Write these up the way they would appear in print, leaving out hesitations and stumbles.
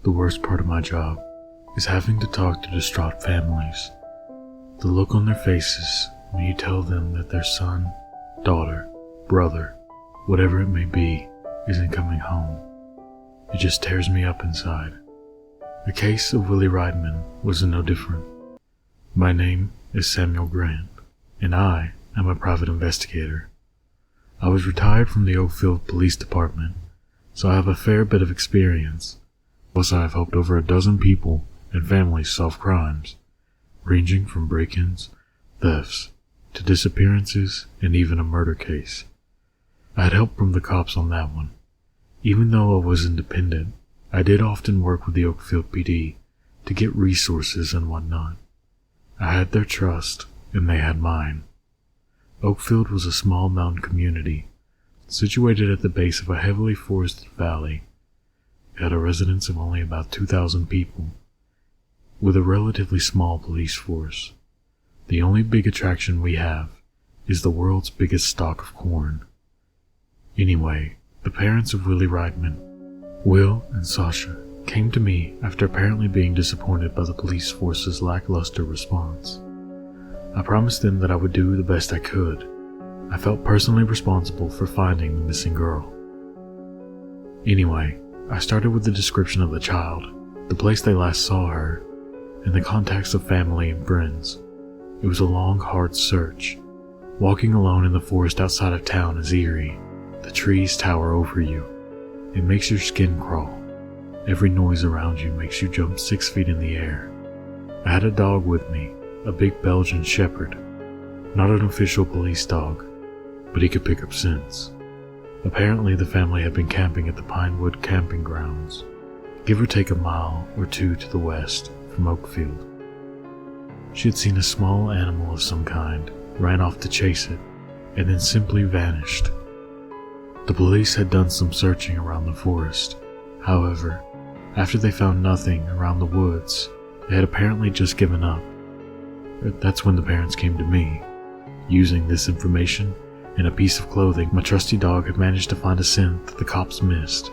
The worst part of my job is having to talk to distraught families. The look on their faces when you tell them that their son, daughter, brother, whatever it may be, isn't coming home. It just tears me up inside. The case of Willie Reitman was no different. My name is Samuel Grant, and I am a private investigator. I was retired from the Oakfield Police Department, so I have a fair bit of experience. Plus, I have helped over a dozen people and families solve crimes, ranging from break-ins, thefts, to disappearances, and even a murder case. I had help from the cops on that one. Even though I was independent, I did often work with the Oakfield PD to get resources and whatnot. I had their trust, and they had mine. Oakfield was a small mountain community, situated at the base of a heavily forested valley. It had a residence of only about 2,000 people, with a relatively small police force. The only big attraction we have is the world's biggest stalk of corn. Anyway, the parents of Willie Reitman, Will and Sasha, came to me after apparently being disappointed by the police force's lackluster response. I promised them that I would do the best I could. I felt personally responsible for finding the missing girl. Anyway, I started with the description of the child, the place they last saw her, and the contacts of family and friends. It was a long, hard search. Walking alone in the forest outside of town is eerie. The trees tower over you. It makes your skin crawl. Every noise around you makes you jump 6 feet in the air. I had a dog with me, a big Belgian shepherd. Not an official police dog, but he could pick up scents. Apparently the family had been camping at the Pinewood camping grounds, give or take a mile or two to the west from Oakfield. She had seen a small animal of some kind, ran off to chase it, and then simply vanished. The police had done some searching around the forest. However, after they found nothing around the woods, they had apparently just given up. That's when the parents came to me. Using this information and a piece of clothing, my trusty dog had managed to find a scent that the cops missed.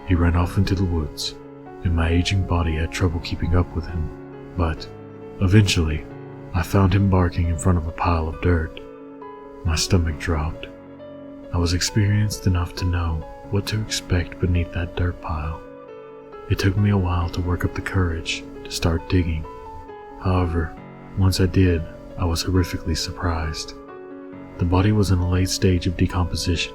He ran off into the woods, and my aging body had trouble keeping up with him, but eventually, I found him barking in front of a pile of dirt. My stomach dropped. I was experienced enough to know what to expect beneath that dirt pile. It took me a while to work up the courage to start digging. However, once I did, I was horrifically surprised. The body was in a late stage of decomposition.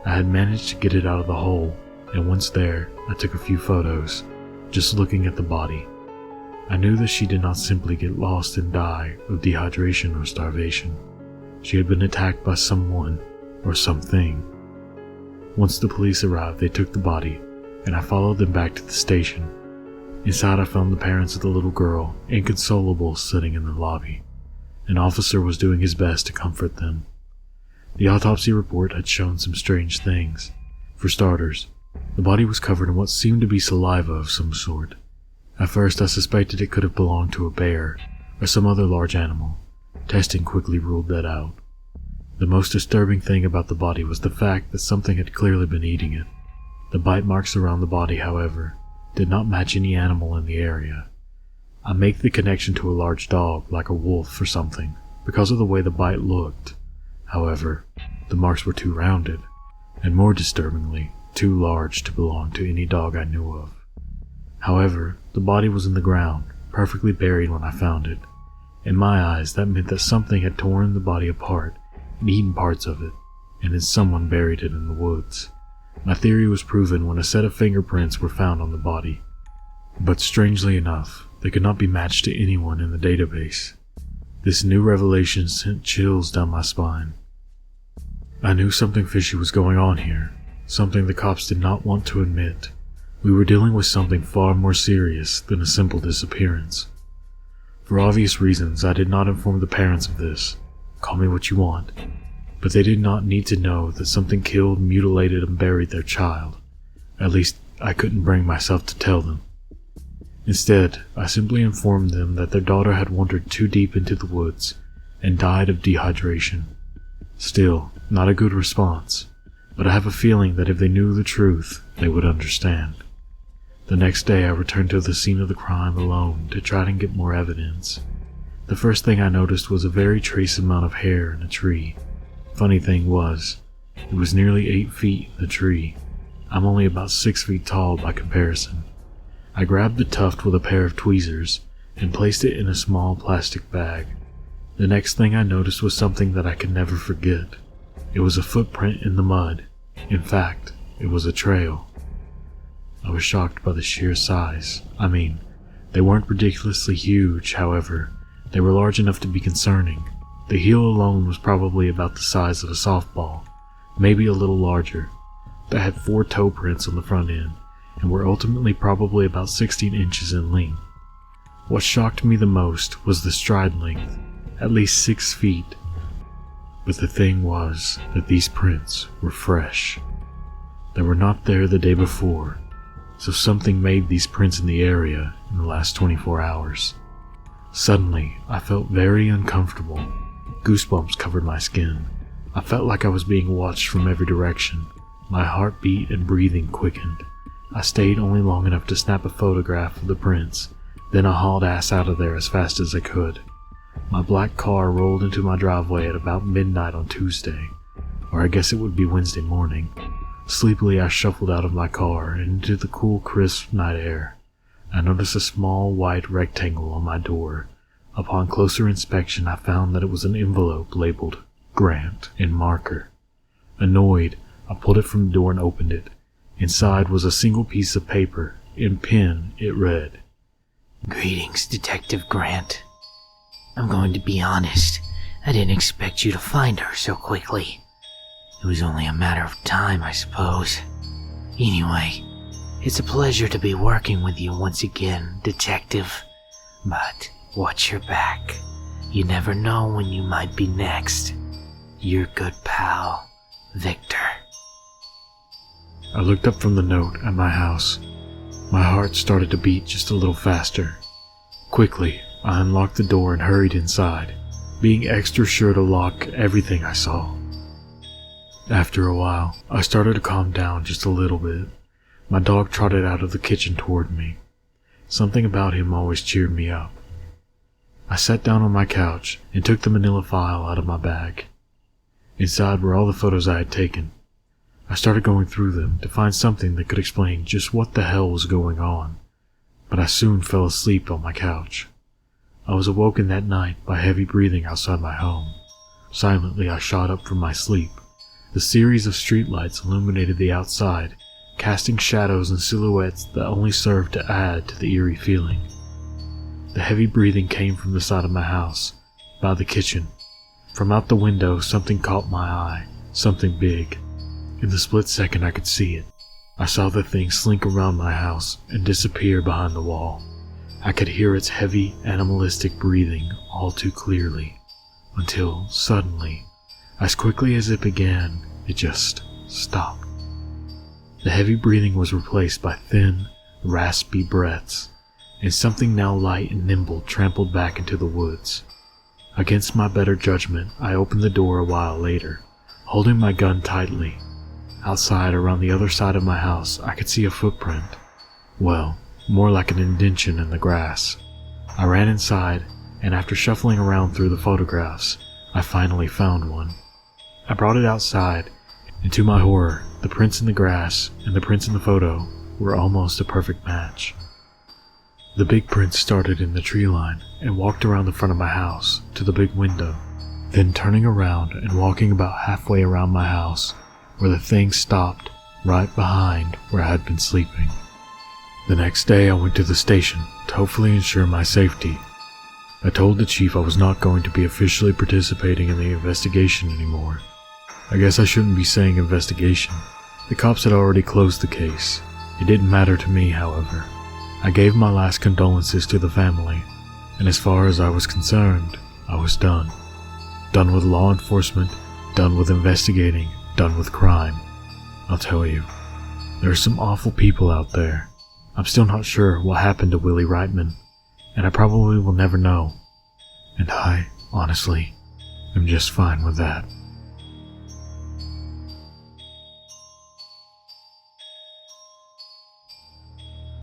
I had managed to get it out of the hole, and once there, I took a few photos, just looking at the body. I knew that she did not simply get lost and die of dehydration or starvation. She had been attacked by someone or something. Once the police arrived, they took the body, and I followed them back to the station. Inside, I found the parents of the little girl, inconsolable, sitting in the lobby. An officer was doing his best to comfort them. The autopsy report had shown some strange things. For starters, the body was covered in what seemed to be saliva of some sort. At first, I suspected it could have belonged to a bear or some other large animal. Testing quickly ruled that out. The most disturbing thing about the body was the fact that something had clearly been eating it. The bite marks around the body, however, did not match any animal in the area. I make the connection to a large dog, like a wolf or something, because of the way the bite looked. However, the marks were too rounded, and more disturbingly, too large to belong to any dog I knew of. However, the body was in the ground, perfectly buried when I found it. In my eyes, that meant that something had torn the body apart and eaten parts of it, and then someone buried it in the woods. My theory was proven when a set of fingerprints were found on the body. But strangely enough, they could not be matched to anyone in the database. This new revelation sent chills down my spine. I knew something fishy was going on here, something the cops did not want to admit. We were dealing with something far more serious than a simple disappearance. For obvious reasons, I did not inform the parents of this. Call me what you want. But they did not need to know that something killed, mutilated, and buried their child. At least, I couldn't bring myself to tell them. Instead, I simply informed them that their daughter had wandered too deep into the woods and died of dehydration. Still, not a good response, but I have a feeling that if they knew the truth, they would understand. The next day I returned to the scene of the crime alone to try and get more evidence. The first thing I noticed was a very trace amount of hair in a tree. Funny thing was, it was nearly 8 feet in the tree. I'm only about 6 feet tall by comparison. I grabbed the tuft with a pair of tweezers and placed it in a small plastic bag. The next thing I noticed was something that I could never forget. It was a footprint in the mud. In fact, it was a trail. I was shocked by the sheer size. They weren't ridiculously huge, however. They were large enough to be concerning. The heel alone was probably about the size of a softball, maybe a little larger. They had 4 toe prints on the front end, and were ultimately probably about 16 inches in length. What shocked me the most was the stride length, at least 6 feet. But the thing was that these prints were fresh. They were not there the day before, so something made these prints in the area in the last 24 hours. Suddenly, I felt very uncomfortable. Goosebumps covered my skin. I felt like I was being watched from every direction. My heartbeat and breathing quickened. I stayed only long enough to snap a photograph of the prints, then I hauled ass out of there as fast as I could. My black car rolled into my driveway at about midnight on Tuesday, or I guess it would be Wednesday morning. Sleepily, I shuffled out of my car and into the cool, crisp night air. I noticed a small white rectangle on my door. Upon closer inspection, I found that it was an envelope labeled Grant in marker. Annoyed, I pulled it from the door and opened it. Inside was a single piece of paper. In pen, it read, "Greetings, Detective Grant. I'm going to be honest. I didn't expect you to find her so quickly. It was only a matter of time, I suppose. Anyway, it's a pleasure to be working with you once again, Detective. But watch your back. You never know when you might be next. Your good pal, Victor." I looked up from the note at my house. My heart started to beat just a little faster. Quickly, I unlocked the door and hurried inside, being extra sure to lock everything I saw. After a while, I started to calm down just a little bit. My dog trotted out of the kitchen toward me. Something about him always cheered me up. I sat down on my couch and took the manila file out of my bag. Inside were all the photos I had taken. I started going through them to find something that could explain just what the hell was going on, but I soon fell asleep on my couch. I was awoken that night by heavy breathing outside my home. Silently, I shot up from my sleep. The series of streetlights illuminated the outside, casting shadows and silhouettes that only served to add to the eerie feeling. The heavy breathing came from the side of my house, by the kitchen. From out the window, something caught my eye, something big. In the split second, I could see it. I saw the thing slink around my house and disappear behind the wall. I could hear its heavy, animalistic breathing all too clearly, until, suddenly, as quickly as it began, it just stopped. The heavy breathing was replaced by thin, raspy breaths, and something now light and nimble trampled back into the woods. Against my better judgment, I opened the door a while later, holding my gun tightly. Outside, around the other side of my house, I could see a footprint. Well, more like an indentation in the grass. I ran inside, and after shuffling around through the photographs, I finally found one. I brought it outside, and to my horror, the prints in the grass and the prints in the photo were almost a perfect match. The big print started in the tree line and walked around the front of my house to the big window, then turning around and walking about halfway around my house, where the thing stopped right behind where I had been sleeping. The next day I went to the station to hopefully ensure my safety. I told the chief I was not going to be officially participating in the investigation anymore. I guess I shouldn't be saying investigation. The cops had already closed the case. It didn't matter to me, however. I gave my last condolences to the family, and as far as I was concerned, I was done. Done with law enforcement, done with investigating, done with crime. I'll tell you, there are some awful people out there. I'm still not sure what happened to Willie Reitman, and I probably will never know. And I, honestly, am just fine with that.